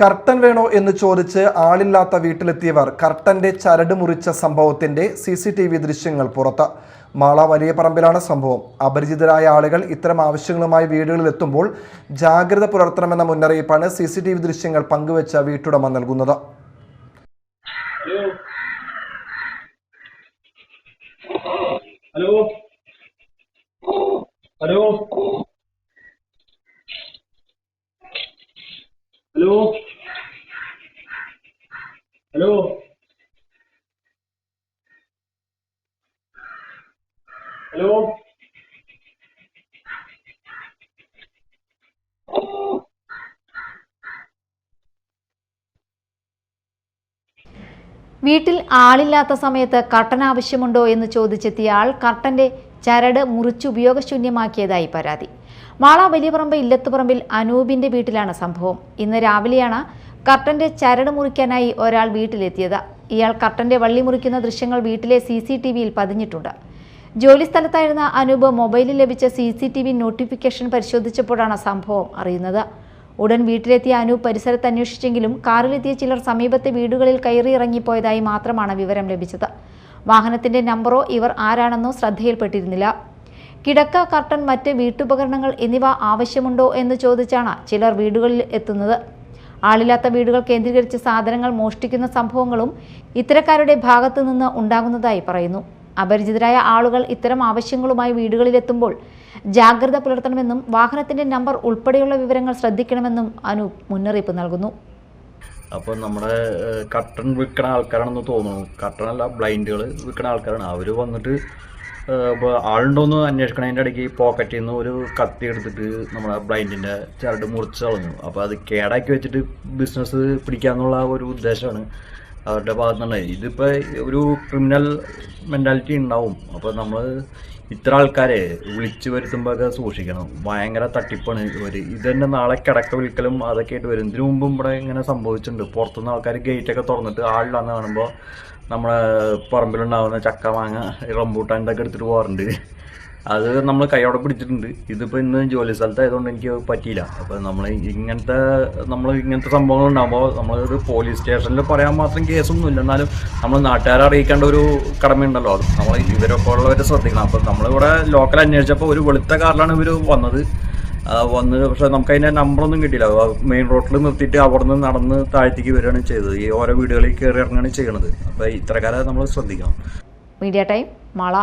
Curtain വേണോ എന്ന് ചോദിച്ച് ആളില്ലാത്ത വീട്ടിലെത്തിയവർ കർട്ടന്റെ ചരട് മുറിച്ച സംഭവത്തിന്റെ CCTV ദൃശ്യങ്ങൾ പുറത്ത്. മാള വലിയ പറമ്പിലാണ് സംഭവം. അപരിചിതരായ ആളുകൾ ഇത്തരം ആവശ്യങ്ങളുമായി വീടുകളിൽ എത്തുമ്പോൾ ജാഗ്രത പുലർത്തണമെന്ന മുന്നറിയിപ്പാണ് CCTV ദൃശ്യങ്ങൾ പങ്കുവച്ച വീട്ടുടമ നൽകുന്നത്. Hello hello hello hello hello വീട്ടിൽ ആളില്ലാത്ത സമയത്ത് കർട്ടൻ ആവശ്യമുണ്ടോ എന്ന് ചോദിച്ചെത്തിയ ആൾ കർട്ടന്റെ ചരട് മുറിച്ച് ഉപയോഗശൂന്യമാക്കിയതായി പരാതി. മാള വലിയപറമ്പ് ഇല്ലത്തുപറമ്പിൽ അനൂപിന്റെ വീട്ടിലാണ് സംഭവം. ഇന്ന് രാവിലെയാണ് കർട്ടന്റെ ചരട് മുറിക്കാനായി ഒരാൾ വീട്ടിലെത്തിയത്. ഇയാൾ കർട്ടന്റെ വള്ളി മുറിക്കുന്ന ദൃശ്യങ്ങൾ വീട്ടിലെ CCTVയിൽ പതിഞ്ഞിട്ടുണ്ട്. ജോലിസ്ഥലത്തായിരുന്ന അനൂപ് മൊബൈലിൽ ലഭിച്ച CCTV നോട്ടിഫിക്കേഷൻ പരിശോധിച്ചപ്പോഴാണ് സംഭവം അറിയുന്നത്. ഉടൻ വീട്ടിലെത്തിയ അനൂപ് പരിസരത്ത് അന്വേഷിച്ചെങ്കിലും കാറിലെത്തിയ ചിലർ സമീപത്തെ വീടുകളിൽ കയറിയിറങ്ങിപ്പോയതായി മാത്രമാണ് വിവരം ലഭിച്ചത്. വാഹനത്തിന്റെ നമ്പറോ ഇവർ ആരാണെന്നോ ശ്രദ്ധയിൽപ്പെട്ടിരുന്നില്ല. കിടക്ക, കർട്ടൻ, മറ്റ് വീട്ടുപകരണങ്ങൾ എന്നിവ ആവശ്യമുണ്ടോ എന്ന് ചോദിച്ചാണ് ചിലർ വീടുകളിൽ എത്തുന്നത്. ആളില്ലാത്ത വീടുകൾ കേന്ദ്രീകരിച്ച് സാധനങ്ങൾ മോഷ്ടിക്കുന്ന സംഭവങ്ങളും ഇത്തരക്കാരുടെ ഭാഗത്തു നിന്ന് ഉണ്ടാകുന്നതായി പറയുന്നു. അപരിചിതരായ ആളുകൾ ഇത്തരം ആവശ്യങ്ങളുമായി വീടുകളിലെത്തുമ്പോൾ ജാഗ്രത പുലർത്തണമെന്നും വാഹനത്തിന്റെ നമ്പർ ഉൾപ്പെടെയുള്ള വിവരങ്ങൾ ശ്രദ്ധിക്കണമെന്നും അനൂപ് മുന്നറിയിപ്പ് നൽകുന്നു. അപ്പോൾ നമ്മുടെ കർട്ടൻ വിൽക്കുന്ന ആൾക്കാരാണെന്ന് തോന്നുന്നു. കർട്ടനല്ല, ബ്ലൈൻഡുകൾ വിൽക്കുന്ന ആൾക്കാരാണ്. അവർ വന്നിട്ട് ഇപ്പോൾ ആളുണ്ടോയെന്ന് അന്വേഷിക്കണതിൻ്റെ ഇടയ്ക്ക് പോക്കറ്റിൽ നിന്ന് ഒരു കത്തി എടുത്തിട്ട് നമ്മുടെ ബ്ലൈൻഡിൻ്റെ ചരട് മുറിച്ച് കളഞ്ഞു. അപ്പോൾ അത് കേടാക്കി വെച്ചിട്ട് ബിസിനസ് പിടിക്കാന്നുള്ള ഒരു ഉദ്ദേശമാണ് അവരുടെ ഭാഗത്തു നിന്നുണ്ട്. ഇതിപ്പോൾ ഒരു ക്രിമിനൽ മെൻറ്റാലിറ്റി ഉണ്ടാവും. അപ്പോൾ നമ്മൾ ഇത്ര ആൾക്കാരെ വിളിച്ച് വരുത്തുമ്പോഴൊക്കെ സൂക്ഷിക്കണം. ഭയങ്കര തട്ടിപ്പാണ് ഇവർ. ഇത് തന്നെ നാളെ കിടക്ക വിൽക്കലും അതൊക്കെ ആയിട്ട് വരും. ഇതിനു മുമ്പും ഇവിടെ ഇങ്ങനെ സംഭവിച്ചിട്ടുണ്ട്. പുറത്തുനിന്ന് ആൾക്കാർ ഗേറ്റൊക്കെ തുറന്നിട്ട് ആളില്ലാന്ന് കാണുമ്പോൾ നമ്മളെ പറമ്പിലുണ്ടാകുന്ന ചക്ക, മാങ്ങ, റംബൂട്ടാൻ ഇതൊക്കെ എടുത്തിട്ട് പോകാറുണ്ട്. അത് നമ്മൾ കൈയോടെ പിടിച്ചിട്ടുണ്ട്. ഇതിപ്പോൾ ഇന്ന് ജോലി സ്ഥലത്തായതുകൊണ്ട് എനിക്ക് പറ്റിയില്ല. അപ്പോൾ നമ്മൾ ഇങ്ങനത്തെ സംഭവങ്ങൾ ഉണ്ടാകുമ്പോൾ നമ്മളൊരു പോലീസ് സ്റ്റേഷനിൽ പറയാൻ മാത്രം കേസൊന്നുമില്ല. എന്നാലും നമ്മൾ നാട്ടുകാരെ അറിയിക്കേണ്ട ഒരു കടമയുണ്ടല്ലോ. അത് നമ്മൾ ഇവരൊക്കെ ഉള്ളവരെ ശ്രദ്ധിക്കണം. അപ്പോൾ നമ്മളിവിടെ ലോക്കൽ അന്വേഷിച്ചപ്പോൾ ഒരു വെളുത്ത കാറിലാണ് ഇവർ വന്നത്. പക്ഷേ നമുക്ക് അതിൻ്റെ നമ്പറൊന്നും കിട്ടിയില്ല. മെയിൻ റോഡിൽ നിർത്തിയിട്ട് അവിടെ നിന്ന് നടന്ന് താഴത്തേക്ക് വരികയാണ് ചെയ്തത്. ഈ ഓരോ വീടുകളിൽ കയറി ഇറങ്ങുകയാണ് ചെയ്യണത്. അപ്പോൾ ഇത്തരക്കാരെ നമ്മൾ ശ്രദ്ധിക്കണം. Media time, Mala.